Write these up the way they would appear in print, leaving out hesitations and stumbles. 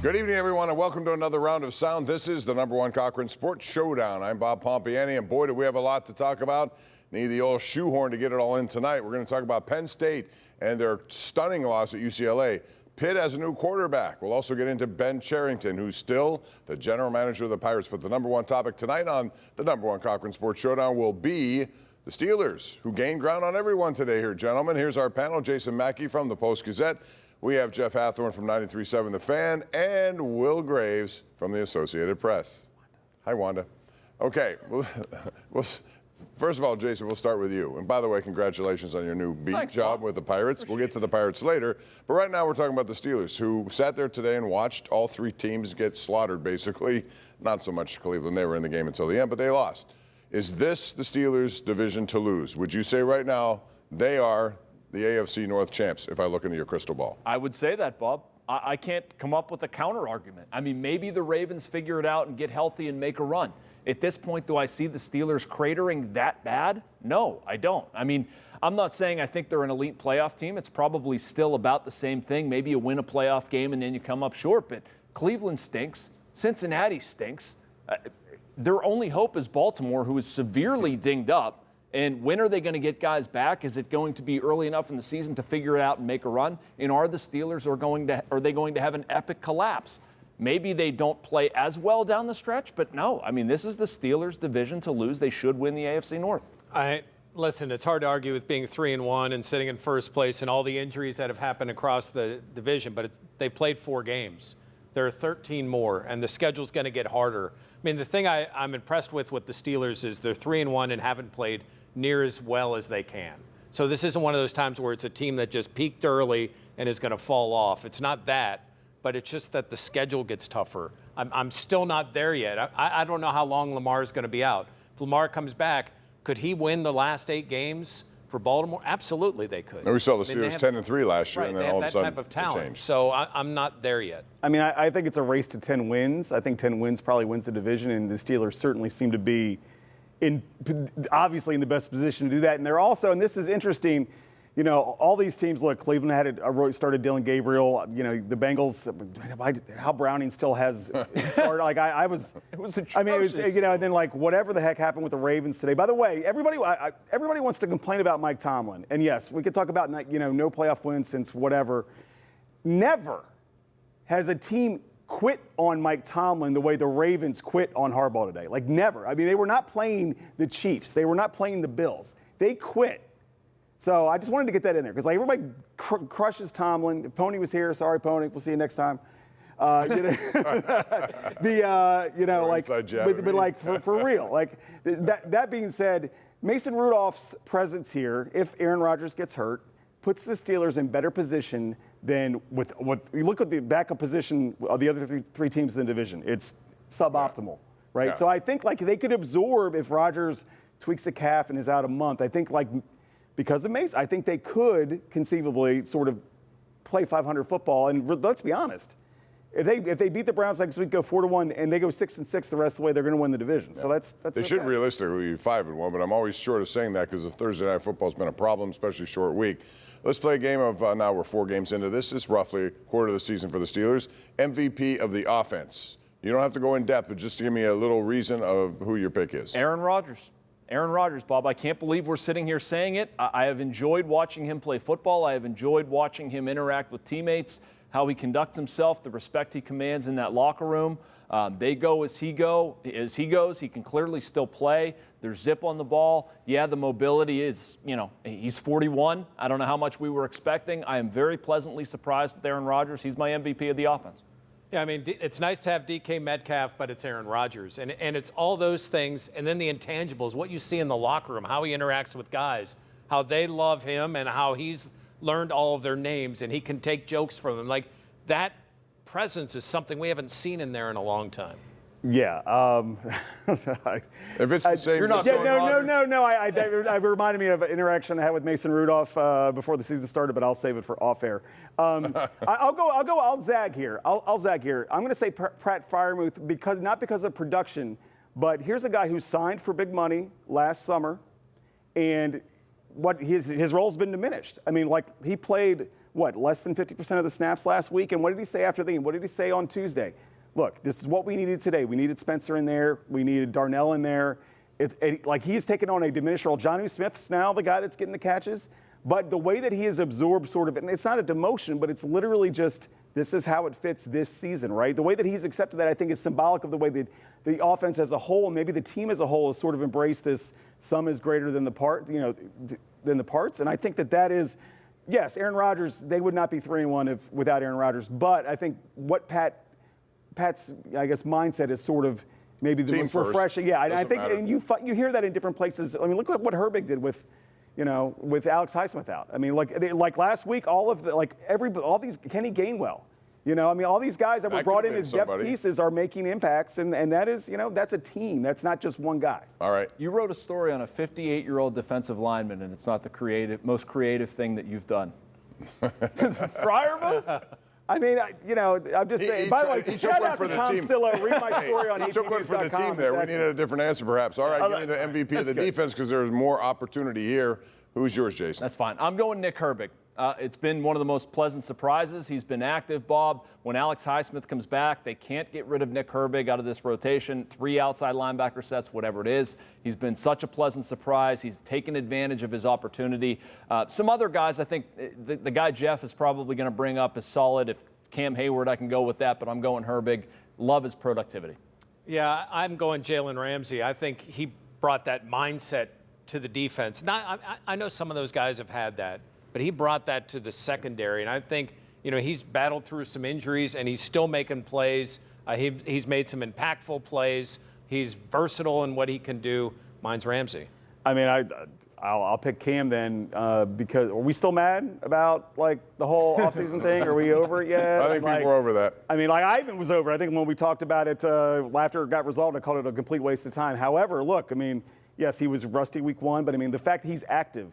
Good evening, everyone, and welcome to another round of sound. This is the #1 Cochran Sports Showdown. I'm Bob Pompeani, and boy, do we have a lot to talk about. Need the old shoehorn to get it all in tonight. We're going to talk about Penn State and their stunning loss at UCLA. Pitt has a new quarterback. We'll also get into Ben Cherington, who's still the general manager of the Pirates. But the #1 topic tonight on the #1 Cochran Sports Showdown will be the Steelers, who gained ground on everyone today here, gentlemen. Here's our panel: Jason Mackey from the Post-Gazette. We have Jeff Hathhorn from 93.7 The Fan, and Will Graves from the Associated Press. Hi, Wanda. Okay, well, first of all, Jason, we'll start with you. And by the way, congratulations on your new beat job with the Pirates. We'll get to the Pirates later. But right now we're talking about the Steelers, who sat there today and watched all three teams get slaughtered, basically. Not so much Cleveland. They were in the game until the end, but they lost. Is this the Steelers' division to lose? Would you say right now they are the AFC North champs, if I look into your crystal ball? I would say that, Bob. I can't come up with a counter argument. I mean, maybe the Ravens figure it out and get healthy and make a run. At this point, do I see the Steelers cratering that bad? No, I don't. I mean, I'm not saying I think they're an elite playoff team. It's probably still about the same thing. Maybe you win a playoff game and then you come up short. But Cleveland stinks. Cincinnati stinks. Their only hope is Baltimore, who is severely dinged up. And when are they going to get guys back? Is it going to be early enough in the season to figure it out and make a run? And are the Steelers are they going to have an epic collapse? Maybe they don't play as well down the stretch, but no. I mean, this is the Steelers' division to lose. They should win the AFC North. Listen, it's hard to argue with being 3-1 and sitting in first place and all the injuries that have happened across the division, but they played 4 games. There are 13 more, and the schedule's going to get harder. I mean, the thing I'm impressed with the Steelers is they're 3-1 and haven't played near as well as they can. So this isn't one of those times where it's a team that just peaked early and is going to fall off. It's not that, but it's just that the schedule gets tougher. I'm still not there yet. I don't know how long Lamar is going to be out. If Lamar comes back, could he win the last 8 games for Baltimore? Absolutely, they could. And we saw the Steelers 10-3 last year, right, and then all of a sudden that type of talent. It changed. So I'm not there yet. I mean, I think it's a race to 10 wins. I think 10 wins probably wins the division, and the Steelers certainly seem to be obviously in the best position to do that. And they're also, and this is interesting, you know, all these teams, look, Cleveland started Dylan Gabriel, you know, the Bengals, how Browning still has started. Like it was atrocious. I mean, it was, you know, and then like whatever the heck happened with the Ravens today. By the way, everybody wants to complain about Mike Tomlin. And yes, we could talk about, you know, no playoff wins since whatever. Never has a team quit on Mike Tomlin the way the Ravens quit on Harbaugh today. Like never. I mean, they were not playing the Chiefs. They were not playing the Bills. They quit. So I just wanted to get that in there because like everybody crushes Tomlin. If Pony was here, sorry Pony, we'll see you next time. You know, like, but like for real. Like that being said, Mason Rudolph's presence here, if Aaron Rodgers gets hurt, puts the Steelers in better position than with you look at the backup position of the other three teams in the division. It's suboptimal, right? Yeah. So I think like they could absorb if Rodgers tweaks a calf and is out a month. I think like because of Mason, I think they could conceivably sort of play 500 football. And let's be honest, if they beat the Browns next week, go 4-1, and they go 6-6 the rest of the way, they're going to win the division. Yeah. So that's they should realistically be 5-1, but I'm always short of saying that because Thursday night football's been a problem, especially short week. Let's play a game of now we're 4 games into this. This is roughly a quarter of the season for the Steelers. MVP of the offense. You don't have to go in depth, but just to give me a little reason of who your pick is. Aaron Rodgers. Aaron Rodgers, Bob. I can't believe we're sitting here saying it. I have enjoyed watching him play football. I have enjoyed watching him interact with teammates, how he conducts himself, the respect he commands in that locker room. They go as he goes. He can clearly still play. There's zip on the ball. Yeah, the mobility is, you know, he's 41. I don't know how much we were expecting. I am very pleasantly surprised with Aaron Rodgers. He's my MVP of the offense. Yeah, I mean, it's nice to have DK Metcalf, but it's Aaron Rodgers. And it's all those things, and then the intangibles, what you see in the locker room, how he interacts with guys, how they love him, and how he's learned all of their names, and he can take jokes from them. Like, that presence is something we haven't seen in there in a long time. Yeah. If it's the same, you're not. No. I reminded me of an interaction I had with Mason Rudolph before the season started, but I'll save it for off air. I'll zag here. I'll zag here. I'm going to say Pratt Freiermuth not because of production, but here's a guy who signed for big money last summer, and what his role's been diminished. I mean, like he played less than 50% of the snaps last week. And what did he say after the game? What did he say on Tuesday? Look, this is what we needed today. We needed Spencer in there. We needed Darnell in there. Like he's taken on a diminished role. Jonnu Smith's now the guy that's getting the catches. But the way that he has absorbed sort of, and it's not a demotion, but it's literally just this is how it fits this season, right? The way that he's accepted that, I think, is symbolic of the way that the offense as a whole, and maybe the team as a whole, has sort of embraced this sum is greater than the part, than the parts. And I think that is, yes, Aaron Rodgers, they would not be 3-1 without Aaron Rodgers. But I think what Pat's, I guess, mindset is sort of maybe the most refreshing. Yeah, I think, and you hear that in different places. I mean, look at what Herbig did with Alex Highsmith out. I mean, like last week, all these Kenny Gainwell. All these guys that were brought in as depth pieces are making impacts, and that is, that's a team. That's not just one guy. All right. You wrote a story on a 58-year-old defensive lineman, and it's not the most creative thing that you've done. Freiermuth? I mean, I'm just saying. By the way, shout out to Tom Sillo. Read my story on He took one for the team there. We needed a different answer, perhaps. All right, give me the MVP of the defense because there's more opportunity here. Who's yours, Jason? That's fine. I'm going Nick Herbig. It's been one of the most pleasant surprises. He's been active, Bob. When Alex Highsmith comes back, they can't get rid of Nick Herbig out of this rotation. 3 outside linebacker sets, whatever it is. He's been such a pleasant surprise. He's taken advantage of his opportunity. Some other guys, I think the guy Jeff is probably going to bring up is solid. If Cam Hayward, I can go with that, but I'm going Herbig. Love his productivity. Yeah, I'm going Jalen Ramsey. I think he brought that mindset to the defense. I know some of those guys have had that, but he brought that to the secondary. And I think, he's battled through some injuries, and he's still making plays. He's made some impactful plays. He's versatile in what he can do. Mine's Ramsey. I mean, I'll pick Cam then because are we still mad about the whole offseason thing? Are we over it yet? I think people are over that. I mean, I even was over. I think when we talked about it after it got resolved, I called it a complete waste of time. However, look, I mean, yes, he was rusty week 1, but I mean the fact he's active,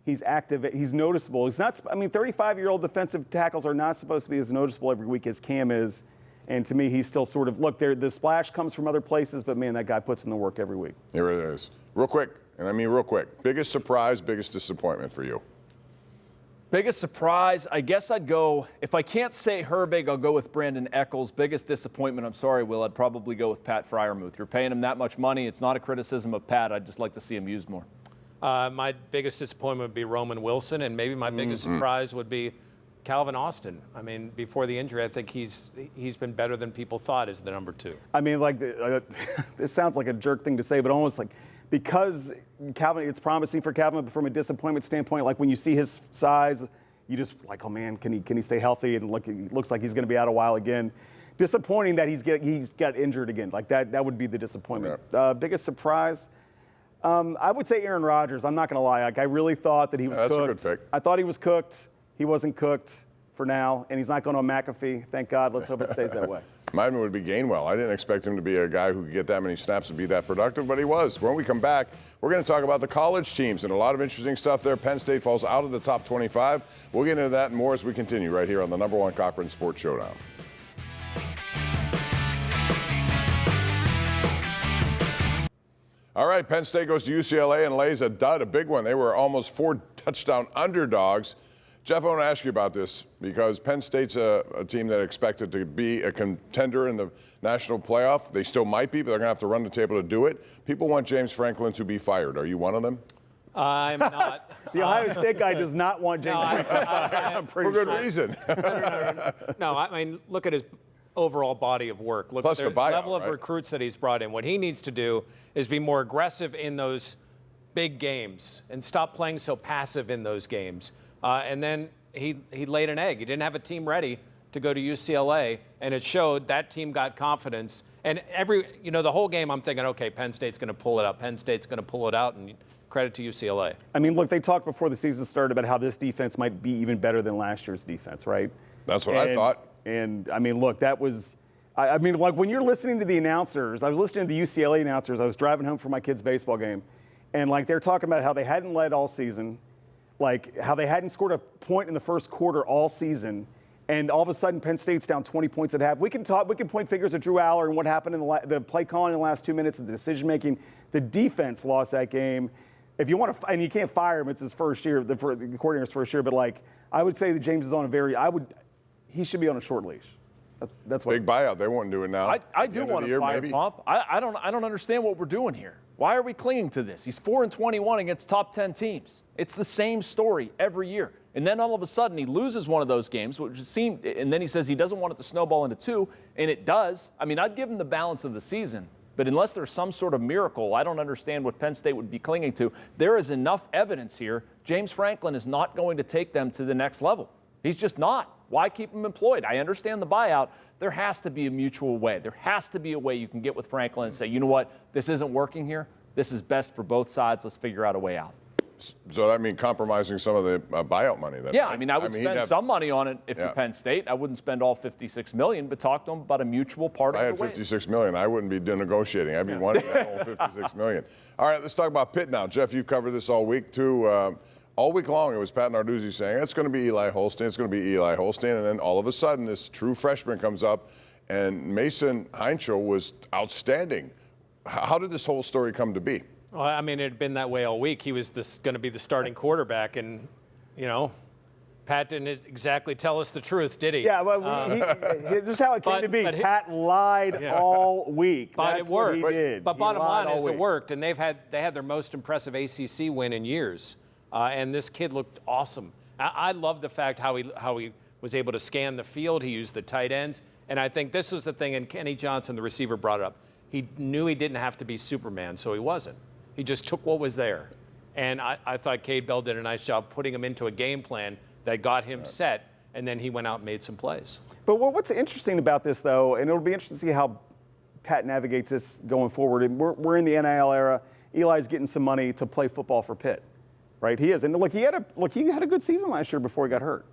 he's noticeable. He's not. I mean, 35-year-old defensive tackles are not supposed to be as noticeable every week as Cam is. And to me, he's still sort of the splash comes from other places, but man, that guy puts in the work every week. Here it is. Real quick. And I mean real quick, biggest surprise, biggest disappointment for you? Biggest surprise, I guess I'd go, if I can't say Herbig, I'll go with Brandon Eccles. Biggest disappointment, I'm sorry, Will, I'd probably go with Pat Freiermuth. You're paying him that much money. It's not a criticism of Pat. I'd just like to see him used more. My biggest disappointment would be Roman Wilson, and maybe my biggest surprise would be Calvin Austin. I mean, before the injury, I think he's been better than people thought as the number 2. I mean, this sounds like a jerk thing to say, but almost because Calvin, it's promising for Calvin, but from a disappointment standpoint, when you see his size, you just oh man, can he stay healthy? And it looks like he's going to be out a while again. Disappointing that he's got injured again. That would be the disappointment. Yeah. Biggest surprise, I would say Aaron Rodgers. I'm not going to lie. I really thought that he was cooked. That's a good pick. I thought he was cooked. He wasn't cooked for now, and he's not going to McAfee. Thank God. Let's hope it stays that way. Mine would be Gainwell. I didn't expect him to be a guy who could get that many snaps and be that productive, but he was. When we come back, we're going to talk about the college teams and a lot of interesting stuff there. Penn State falls out of the top 25. We'll get into that and more as we continue right here on the #1 Cochran Sports Showdown. All right, Penn State goes to UCLA and lays a dud, a big one. They were almost 4-touchdown underdogs. Jeff, I want to ask you about this because Penn State's a team that expected to be a contender in the national playoff. They still might be, but they're going to have to run the table to do it. People want James Franklin to be fired. Are you one of them? I'm not. The Ohio State guy does not want James Franklin fired. For good reason. No, I mean, look at his overall body of work. Look Plus at the buyout, level of right? recruits that he's brought in. What he needs to do is be more aggressive in those big games and stop playing so passive in those games. And then he laid an egg. He didn't have a team ready to go to UCLA, and it showed. That team got confidence. And the whole game I'm thinking, okay, Penn State's going to pull it out. Penn State's going to pull it out, and credit to UCLA. I mean, look, they talked before the season started about how this defense might be even better than last year's defense, right? That's what I thought. And, I mean, look, that was – I mean, when you're listening to the announcers, I was listening to the UCLA announcers. I was driving home from my kid's baseball game, and, they're talking about how they hadn't led all season, how they hadn't scored a point in the first quarter all season, and all of a sudden Penn State's down 20 points at half. We can point fingers at Drew Aller and what happened in the play calling in the last 2 minutes of the decision-making. The defense lost that game. if you want to, and you can't fire him, it's his first year, the coordinator's first year, but like, I would say that James is on he should be on a short leash. That's what. Big buyout. They won't do it now. I do want to fire Pomp. I don't understand what we're doing here. Why are we clinging to this? He's 4-21 against top 10 teams. It's the same story every year. And then all of a sudden he loses one of those games, and then he says he doesn't want it to snowball into 2, and it does. I mean, I'd give him the balance of the season, but unless there's some sort of miracle, I don't understand what Penn State would be clinging to. There is enough evidence here. James Franklin is not going to take them to the next level. He's just not. Why keep him employed? I understand the buyout. There has to be a mutual way. There has to be a way you can get with Franklin and say, you know what, this isn't working here. This is best for both sides. Let's figure out a way out. So that means compromising some of the buyout money. Then, yeah, right? I mean, I would spend some money on it if you're Penn State. I wouldn't spend all $56 million, but talk to them about a mutual part of the If I had $56 million, I wouldn't be negotiating. I'd be wanting that whole $56 million. All right, let's talk about Pitt now. Jeff, you covered this all week, too. All week long, it was Pat Narduzzi saying, it's going to be Eli Holstein, it's going to be Eli Holstein. And then all of a sudden, this true freshman comes up, and Mason Heinchel was outstanding. How did this whole story come to be? Well, I mean, it had been that way all week. He was going to be the starting quarterback, and, Pat didn't exactly tell us the truth, did he? Yeah, well, this is how it came to be. Pat lied all week. But That's it worked. What he did. But he bottom line is week. it worked, and they had their most impressive ACC win in years. And this kid looked awesome. I love the fact how he was able to scan the field. He used the tight ends. And I think this was the thing, and Kenny Johnson, the receiver, brought it up. He knew he didn't have to be Superman, so he wasn't. He just took what was there. And I thought Cade Bell did a nice job putting him into a game plan that got him set, and then he went out and made some plays. But what's interesting about this, though, and it'll be interesting to see how Pat navigates this going forward. And we're in the NIL era. Eli's getting some money to play football for Pitt. Right, he is, and look, he had a good season last year before he got hurt.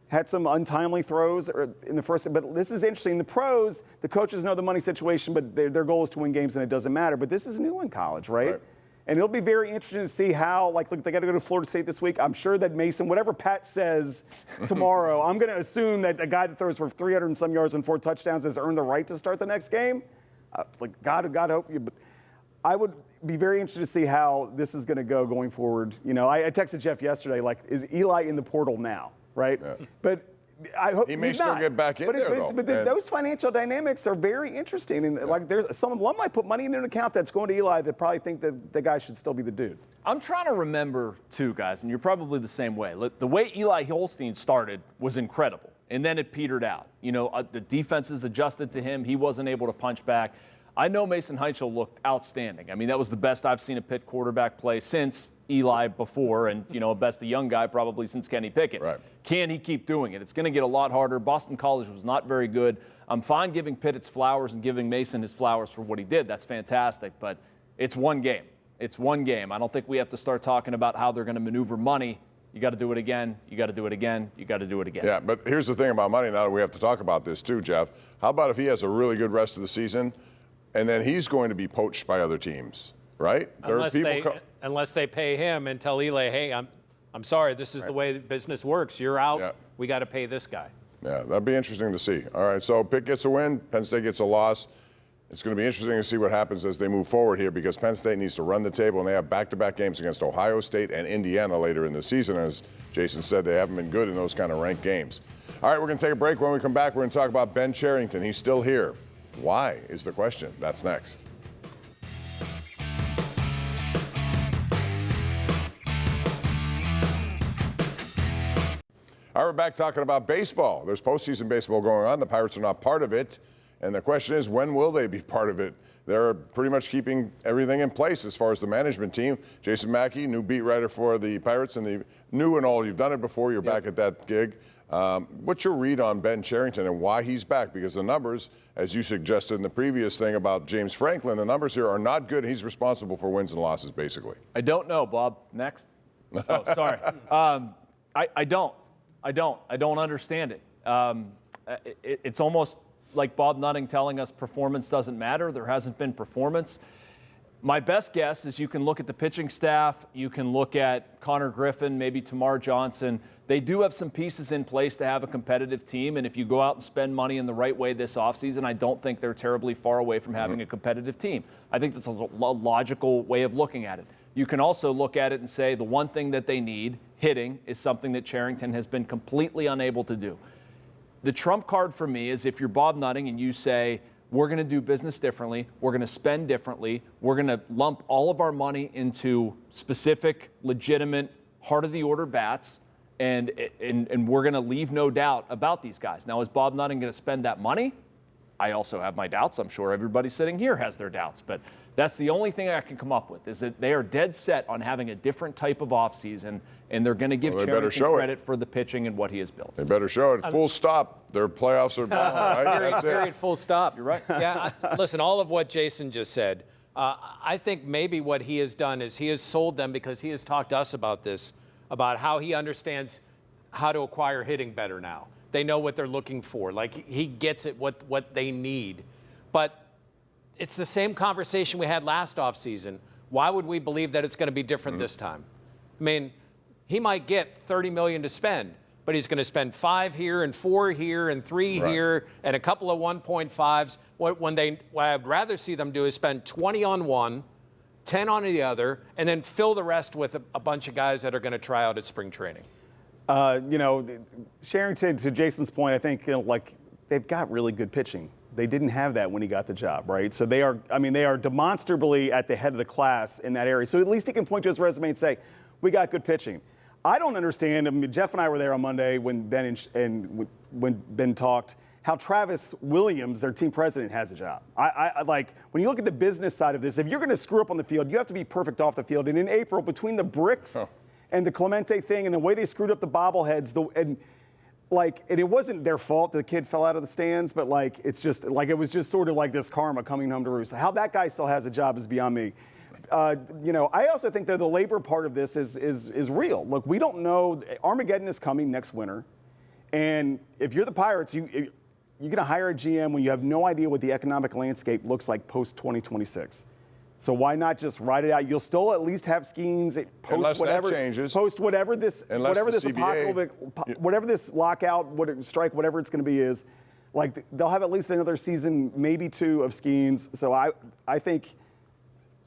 Had some untimely throws in the first, but this is interesting. The pros, the coaches know the money situation, but their goal is to win games, and it doesn't matter. But this is new in college, right? And it'll be very interesting to see how, look, they got to go to Florida State this week. I'm sure that Mason, whatever Pat says tomorrow, I'm going to assume that a guy that throws for 300 and some yards and 4 touchdowns has earned the right to start the next game. God hope you. But I would be very interested to see how this is going to go going forward. I texted Jeff yesterday, is Eli in the portal now, right? Yeah. But I hope he may still get back in there, though. But those financial dynamics are very interesting. And there's some alumni put money in an account that's going to Eli that probably think that the guy should still be the dude. I'm trying to remember, too, guys, and you're probably the same way. Look, the way Eli Holstein started was incredible, and then it petered out. The defenses adjusted to him. He wasn't able to punch back. I know Mason Heinchel looked outstanding. I mean, that was the best I've seen a Pitt quarterback play since Eli before, and, best the young guy probably since Kenny Pickett. Right. Can he keep doing it? It's going to get a lot harder. Boston College was not very good. I'm fine giving Pitt its flowers and giving Mason his flowers for what he did. That's fantastic, but it's one game. It's one game. I don't think we have to start talking about how they're going to maneuver money. You got to do it again. You got to do it again. You got to do it again. Yeah, but here's the thing about money now that we have to talk about this too, Jeff. How about if he has a really good rest of the season, and then he's going to be poached by other teams, right? Unless they pay him and tell Eli, hey, I'm sorry, this is the way the business works. You're out. Yeah. We got to pay this guy. Yeah, that'd be interesting to see. All right, so Pitt gets a win, Penn State gets a loss. It's going to be interesting to see what happens as they move forward here because Penn State needs to run the table, and they have back-to-back games against Ohio State and Indiana later in the season. As Jason said, they haven't been good in those kind of ranked games. All right, we're going to take a break. When we come back, we're going to talk about Ben Cherington. He's still here. Why is the question? That's next. All right, we're back talking about baseball. There's postseason baseball going on. The Pirates are not part of it. And the question is, when will they be part of it? They're pretty much keeping everything in place as far as the management team. Jason Mackey, new beat writer for the Pirates, and the new and all. You've done it before. You're back at that gig. What's your read on Ben Cherington and why he's back? Because the numbers, as you suggested in the previous thing about James Franklin, the numbers here are not good. He's responsible for wins and losses, basically. I don't know, Bob. Next. Oh, sorry. I don't understand it. It's almost like Bob Nutting telling us performance doesn't matter. There hasn't been performance. My best guess is you can look at the pitching staff. You can look at Connor Griffin, maybe Tamar Johnson. They do have some pieces in place to have a competitive team, and if you go out and spend money in the right way this offseason, I don't think they're terribly far away from having a competitive team. I think that's a logical way of looking at it. you can also look at it and say the one thing that they need, hitting, is something that Cherington has been completely unable to do. The trump card for me is if you're Bob Nutting and you say, we're going to do business differently, we're going to spend differently, we're going to lump all of our money into specific, legitimate, heart-of-the-order bats, and we're going to leave no doubt about these guys. Now, is Bob Nutting going to spend that money? I also have my doubts. I'm sure everybody sitting here has their doubts. But that's the only thing I can come up with, is that they are dead set on having a different type of offseason, and they're going to give Cherington credit for the pitching and what he has built. They better show it. Full stop. Their playoffs are gone, right? That's Period, it. full stop. You're right. Yeah, listen, all of what Jason just said, I think maybe what he has done is he has sold them because he has talked to us about this, about how he understands how to acquire hitting better now. They know what they're looking for. Like, he gets it, what they need. But it's the same conversation we had last offseason. Why would we believe that it's going to be different this time? I mean, he might get $30 million to spend, but he's going to spend 5 here and 4 here and 3 here and a couple of 1.5s. What I'd rather see them do is spend 20 on one, 10 on the other, and then fill the rest with a bunch of guys that are going to try out at spring training. Cherington, to Jason's point, I think they've got really good pitching. They didn't have that when he got the job, right? So they are demonstrably at the head of the class in that area. So at least he can point to his resume and say, we got good pitching. I don't understand. I mean, Jeff and I were there on Monday when when Ben talked, how Travis Williams, their team president, has a job. I like, when you look at the business side of this, if you're going to screw up on the field, you have to be perfect off the field. And in April, between the bricks and the Clemente thing and the way they screwed up the bobbleheads, and it wasn't their fault the kid fell out of the stands, but it was just sort of like this karma coming home to roost. How that guy still has a job is beyond me. I also think that the labor part of this is real. Look, we don't know. Armageddon is coming next winter, and if you're the Pirates, you're going to hire a GM when you have no idea what the economic landscape looks like post 2026. So why not just ride it out? You'll still at least have Skeens Unless that changes. Post whatever this apocalyptic, whatever this lockout, strike, whatever it's going to be is. They'll have at least another season, maybe 2 of Skeens. So I think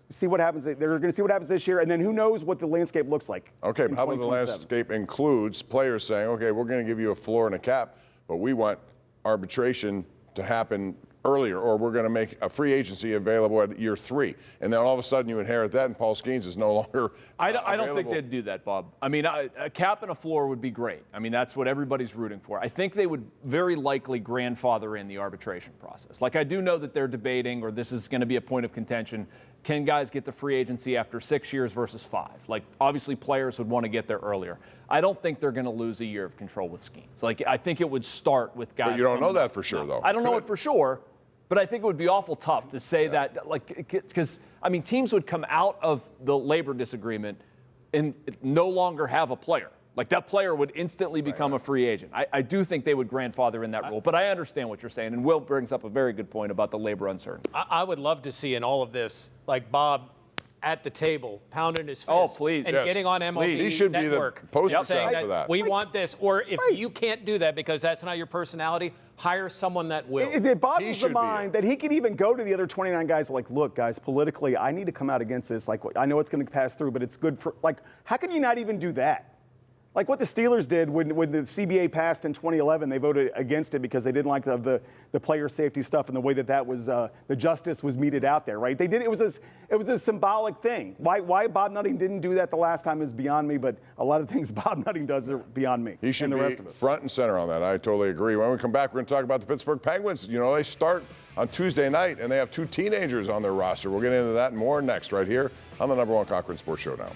see what happens. They're going to see what happens this year, and then who knows what the landscape looks like. Okay, but how about the landscape includes players saying, okay, we're going to give you a floor and a cap, but we want arbitration to happen earlier, or we're going to make a free agency available at year 3. And then all of a sudden you inherit that, and Paul Skeens is no longer I don't think they'd do that, Bob. I mean, a cap and a floor would be great. I mean, that's what everybody's rooting for. I think they would very likely grandfather in the arbitration process. I do know that they're debating, or this is going to be a point of contention, can guys get to free agency after 6 years versus 5? Obviously, players would want to get there earlier. I don't think they're going to lose a year of control with Skeens. I think it would start with guys. But you don't know that for sure, though. I don't know it for sure, but I think it would be awful tough to say that, because, I mean, teams would come out of the labor disagreement and no longer have a player. That player would instantly become a free agent. I do think they would grandfather in that rule, but I understand what you're saying, and Will brings up a very good point about the labor uncertainty. I would love to see in all of this, Bob at the table, pounding his fist. Oh, please. And getting on MLB He should Network, be the poster saying child for that. We want this. Or if you can't do that because that's not your personality, hire someone that will. It boggles the mind that he could even go to the other 29 guys look, guys, politically, I need to come out against this. I know it's going to pass through, but it's good for, how can you not even do that? What the Steelers did when the CBA passed in 2011, they voted against it because they didn't like the player safety stuff and the way that was the justice was meted out there, right? They did it was a symbolic thing. Why Bob Nutting didn't do that the last time is beyond me, but a lot of things Bob Nutting does are beyond me. He should and the be rest of us. Front and center on that. I totally agree. When we come back, we're going to talk about the Pittsburgh Penguins. They start on Tuesday night, and they have 2 teenagers on their roster. We'll get into that and more next right here on the #1 Cochran Sports Showdown.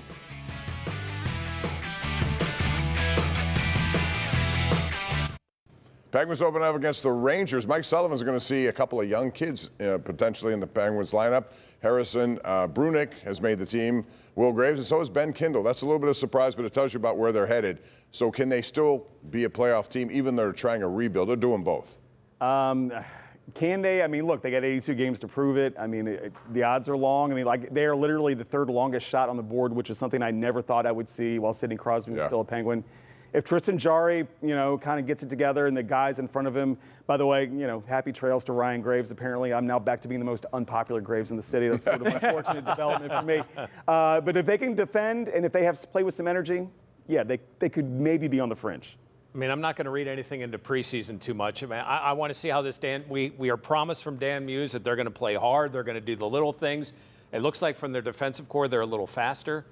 Penguins open up against the Rangers. Mike Sullivan's going to see a couple of young kids potentially in the Penguins lineup. Harrison Brunick has made the team. Will Graves, and so has Ben Kindle. That's a little bit of a surprise, but it tells you about where they're headed. So can they still be a playoff team even though they're trying a rebuild? They're doing both. Can they? I mean, look, they got 82 games to prove it. I mean, the odds are long. I mean, they are literally the 3rd longest shot on the board, which is something I never thought I would see while Sidney Crosby was still a Penguin. if Tristan Jarry, kind of gets it together and the guys in front of him, by the way, happy trails to Ryan Graves. Apparently, I'm now back to being the most unpopular Graves in the city. That's sort of an unfortunate development for me. But if they can defend and if they have to play with some energy, yeah, they could maybe be on the fringe. I mean, I'm not going to read anything into preseason too much. I mean, I want to see how this we are promised from Dan Muse that they're going to play hard. They're going to do the little things. It looks like from their defensive core, they're a little faster.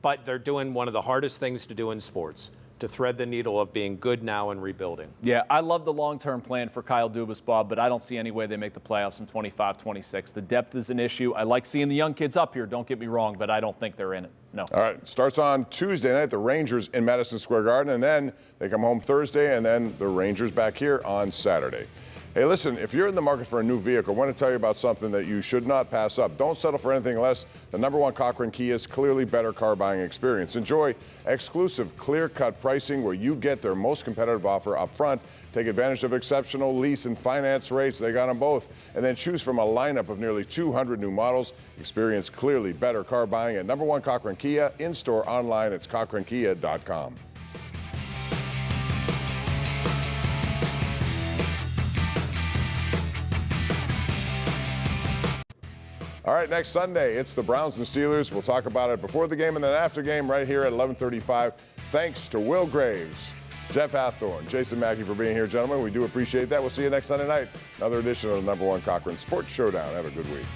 But they're doing one of the hardest things to do in sports, to thread the needle of being good now and rebuilding. Yeah, I love the long-term plan for Kyle Dubas, Bob, but I don't see any way they make the playoffs in 25-26. The depth is an issue. I like seeing the young kids up here, don't get me wrong, but I don't think they're in it. No. All right, starts on Tuesday night, the Rangers in Madison Square Garden, and then they come home Thursday, and then the Rangers back here on Saturday. Hey, listen, if you're in the market for a new vehicle, I want to tell you about something that you should not pass up. Don't settle for anything less than #1 Cochran Kia's clearly better car buying experience. Enjoy exclusive clear-cut pricing where you get their most competitive offer up front. Take advantage of exceptional lease and finance rates. They got them both. And then choose from a lineup of nearly 200 new models. Experience clearly better car buying at #1 Cochran Kia, in-store, online. It's cochrankia.com. All right, next Sunday, it's the Browns and Steelers. We'll talk about it before the game and then after game right here at 11:35. Thanks to Will Graves, Jeff Hathhorn, Jason Mackey for being here, gentlemen. We do appreciate that. We'll see you next Sunday night. Another edition of the #1 Cochran Sports Showdown. Have a good week.